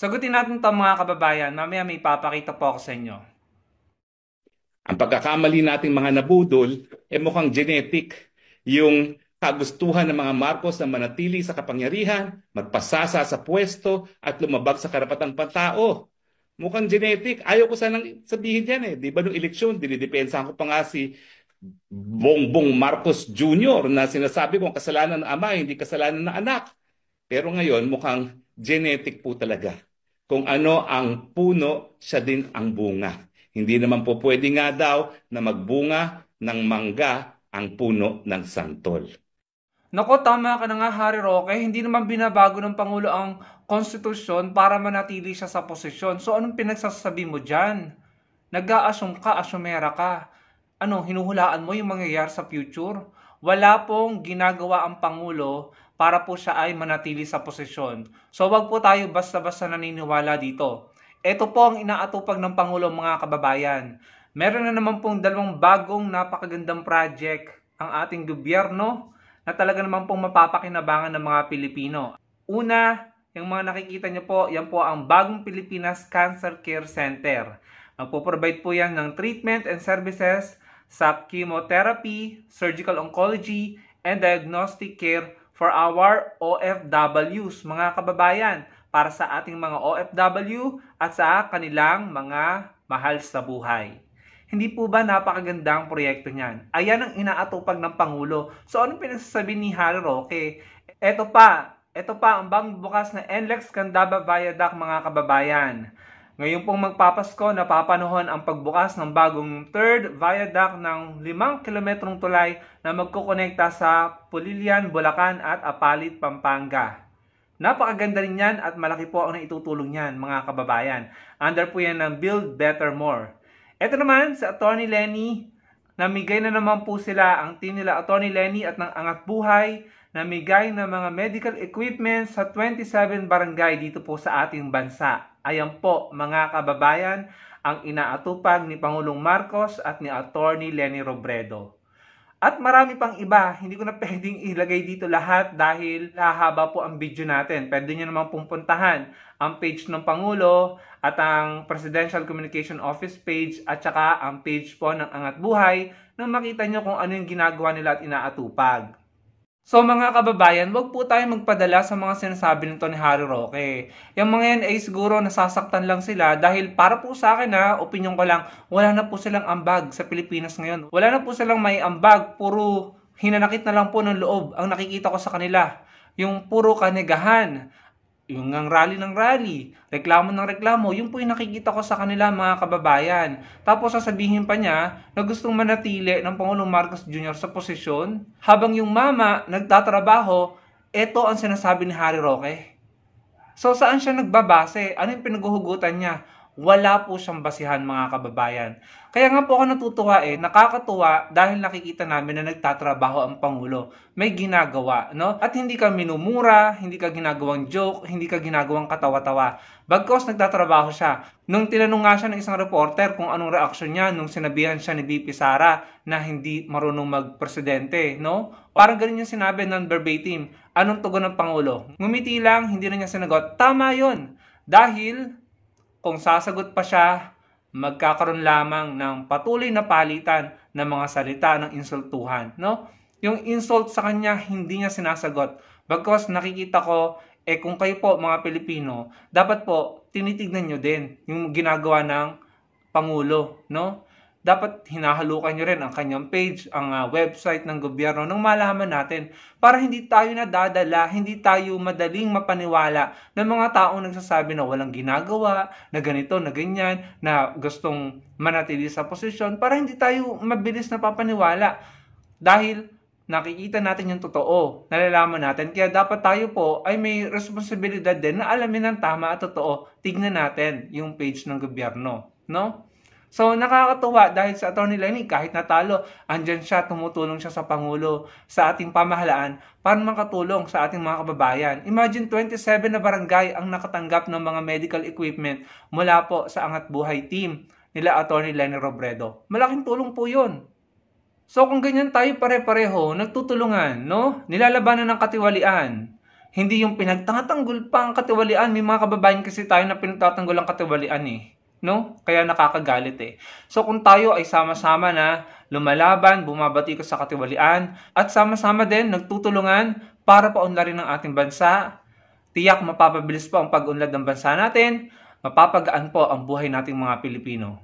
Sagutin natin ito mga kababayan. Mamaya may papakita po ako sa inyo. Ang pagkakamali nating mga nabudol, mukhang genetic. Yung kagustuhan ng mga Marcos na manatili sa kapangyarihan, magpasasa sa pwesto at lumabag sa karapatang pantao. Mukhang genetic. Ayaw ko sanang sabihin yan eh. Di ba nung eleksyon, dinidepensahan ko pa nga si Bongbong Marcos Jr. na sinasabi kong kasalanan ng ama, hindi kasalanan ng anak. Pero ngayon, mukhang genetic po talaga. Kung ano ang puno, siya din ang bunga. Hindi naman po pwede nga daw na magbunga ng mangga ang puno ng santol. Nako, tama ka na nga, Harry Roque. Hindi naman binabago ng Pangulo ang konstitusyon para manatili siya sa posisyon. So, anong pinagsasabi mo dyan? Nag-a-assume ka, asumera ka. Ano, hinuhulaan mo yung mangyayari sa future? Wala pong ginagawa ang Pangulo para po siya ay manatili sa posisyon. So, wag po tayo basta-basta naniniwala dito. Ito po ang inaatupag ng Pangulo, mga kababayan. Meron na naman pong dalawang bagong napakagandang project ang ating gobyerno na talaga naman pong mapapakinabangan ng mga Pilipino. Una, yung mga nakikita nyo po, yan po ang bagong Pilipinas Cancer Care Center. Magpo-provide po yan ng treatment and services sa chemotherapy, surgical oncology, and diagnostic care for our OFWs, mga kababayan, para sa ating mga OFW at sa kanilang mga mahal sa buhay. Hindi po ba napakagandang proyekto niyan? Ayan ang inaatupag ng Pangulo. So anong pinagsasabi ni Harry Roque? Ito pa ang bagong bukas na NLEX Candaba Viaduct, mga kababayan. Ngayon pong magpapasko, napapanahon ang pagbukas ng bagong third viaduct ng 5 kilometrong tulay na magkukonekta sa Pulilian, Bulacan at Apalit, Pampanga. Napakaganda rin yan at malaki po ang naitutulong yan, mga kababayan. Under po yan ng Build Better More. Ito naman sa Atty. Lenny, namigay na naman po sila ang team nila Atty. Lenny at ng Angat Buhay, namigay ng mga medical equipment sa 27 barangay dito po sa ating bansa. Ayan po mga kababayan ang inaatupag ni Pangulong Marcos at ni Atty. Lenny Robredo. At marami pang iba, hindi ko na pwedeng ilagay dito lahat dahil hahaba po ang video natin. Pwede nyo naman pong puntahan ang page ng Pangulo at ang Presidential Communication Office page at saka ang page po ng Angat Buhay na makita nyo kung ano yung ginagawa nila at inaatupag. So mga kababayan, wag po tayo magpadala sa mga sinasabi nito ni Harry Roque. Yung mga yan ay siguro nasasaktan lang sila dahil para po sa akin opinion ko lang, wala na po silang ambag sa Pilipinas ngayon. Wala na po silang may ambag, puro hinanakit na lang po ng loob ang nakikita ko sa kanila. Yung puro kanegahan, yung ng rally, reklamo ng reklamo, yung po yung nakikita ko sa kanila mga kababayan. Tapos sasabihin pa niya na gustong manatili ng Pangulong Marcos Jr. sa posisyon, habang yung mama nagtatrabaho, ito ang sinasabi ni Harry Roque. So saan siya nagbabase? Ano yung pinaghuhugutan niya? Wala po siyang basihan mga kababayan. Kaya nga po ako natutuwa nakakatuwa dahil nakikita namin na nagtatrabaho ang Pangulo. May ginagawa, no? At hindi ka minumura, hindi ka ginagawang joke, hindi ka ginagawang katawa-tawa. Bagkos nagtatrabaho siya. Nung tinanong nga siya ng isang reporter kung anong reaksyon niya nung sinabihan siya ni VP Sara na hindi marunong magpresidente, no? Parang ganun yung sinabi ng verbatim. Anong tugon ng Pangulo? Ngumiti lang, hindi na niya sinagot. Tama yon. Dahil kung sasagot pa siya, magkakaroon lamang ng patuloy na palitan ng mga salita ng insultuhan, no? Yung insult sa kanya, hindi niya sinasagot. Bagkos nakikita ko, kung kayo po mga Pilipino, dapat po tinitignan nyo din yung ginagawa ng Pangulo, no? Dapat hinahalukan nyo rin ang kanyang page, ang website ng gobyerno nang malaman natin para hindi tayo nadadala, hindi tayo madaling mapaniwala ng mga taong nagsasabi na walang ginagawa, na ganito, na ganyan, na gustong manatili sa posisyon para hindi tayo mabilis na papaniwala dahil nakikita natin yung totoo, nalalaman natin. Kaya dapat tayo po ay may responsibilidad din na alamin ng tama at totoo. Tignan natin yung page ng gobyerno, no? So, nakakatuwa dahil sa Atty. Lenny, kahit natalo, andyan siya, tumutulong siya sa Pangulo, sa ating pamahalaan, para makatulong sa ating mga kababayan. Imagine 27 na barangay ang nakatanggap ng mga medical equipment mula po sa Angat Buhay team nila Atty. Lenny Robredo. Malaking tulong po yun. So, kung ganyan tayo pare-pareho, nagtutulungan, no? Nilalabanan ng katiwalian. Hindi yung pinagtatanggol pa ang katiwalian. May mga kababayan kasi tayo na pinagtatanggol ang katiwalian eh. No? Kaya nakakagalit eh. So kung tayo ay sama-sama na lumalaban, bumabati ka sa katiwalian, at sama-sama din nagtutulungan para paunlarin ang ating bansa, tiyak mapapabilis po ang pag-unlad ng bansa natin, mapapagaan po ang buhay nating mga Pilipino.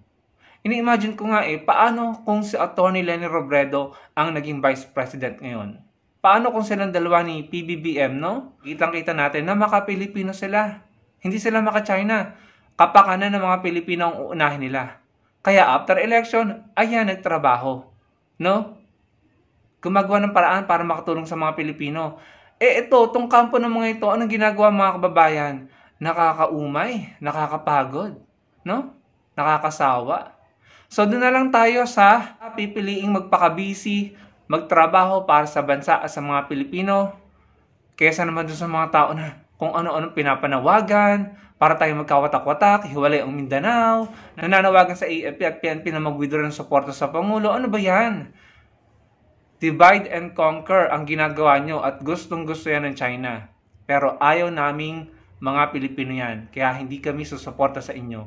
Ini-imagine ko nga paano kung si Atty. Leni Robredo ang naging Vice President ngayon? Paano kung silang dalawa ni PBBM, no? Kitang-kita natin na maka-Pilipino sila. Hindi sila maka-China. Kapakanan ng mga Pilipino ang uunahin nila. Kaya after election, ayan, nagtrabaho. No? Gumagawa ng paraan para makatulong sa mga Pilipino. Itong kampo ng mga ito, anong ginagawa mga kababayan? Nakakaumay, nakakapagod, no? Nakakasawa. So doon na lang tayo sa pipiliing magpakabisi, magtrabaho para sa bansa at sa mga Pilipino, kaysa naman doon sa mga tao na kung ano-anong pinapanawagan, para tayo magkawatak-watak, hiwalay ang Mindanao, nananawagan sa AFP at PNP na mag-withdraw ng suporta sa Pangulo. Ano ba yan? Divide and conquer ang ginagawa nyo at gustong-gusto yan ng China. Pero ayaw naming mga Pilipino yan, kaya hindi kami susuporta sa inyo.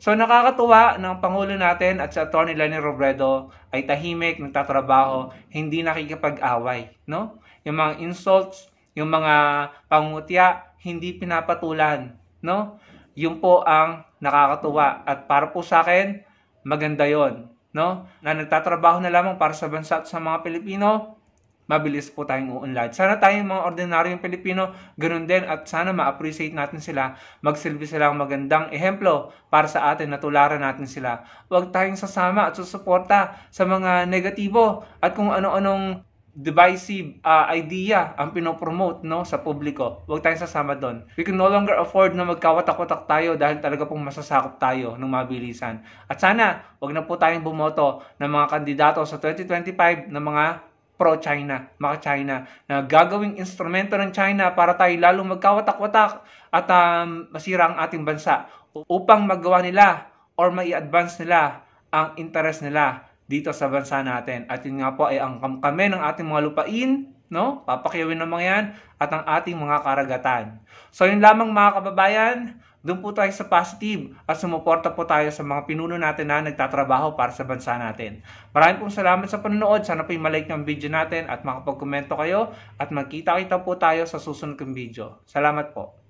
So nakakatuwa ng Pangulo natin at sa Atty. Leni Robredo ay tahimik, nagtatrabaho, hindi nakikipag-away. No? Yung mga insults, yung mga pangutya, hindi pinapatulan. No? Yun po ang nakakatuwa at para po sa akin, maganda yon, no? Na nagtatrabaho na lamang para sa bansa at sa mga Pilipino, mabilis po tayong uunlad. Sana tayong mga ordinaryong Pilipino, ganun din at sana ma-appreciate natin sila, magsilbi silang magandang ehemplo para sa atin, natularan natin sila. Huwag tayong sasama at susuporta sa mga negatibo at kung ano-anong divisive idea ang pinopromote, no, sa publiko. Huwag tayong sasama doon. We can no longer afford na magkawatak-watak tayo dahil talaga pong masasakop tayo ng mabilisan. At sana, huwag na po tayong bumoto ng mga kandidato sa 2025 na mga pro-China, maka-China, na gagawing instrumento ng China para tayo lalong magkawatak-watak at masira ang ating bansa upang magawa nila or mai-advance nila ang interest nila dito sa bansa natin. At yun nga po ay ang kami ng ating mga lupain, no? Papakyawin ng mga yan at ang ating mga karagatan. So yun lamang mga kababayan, doon po tayo sa positive at sumuporta po tayo sa mga pinuno natin na nagtatrabaho para sa bansa natin. Maraming pong salamat sa panonood. Sana po yung malike ng video natin at makapag-komento kayo at magkita-kita po tayo sa susunod kong video. Salamat po.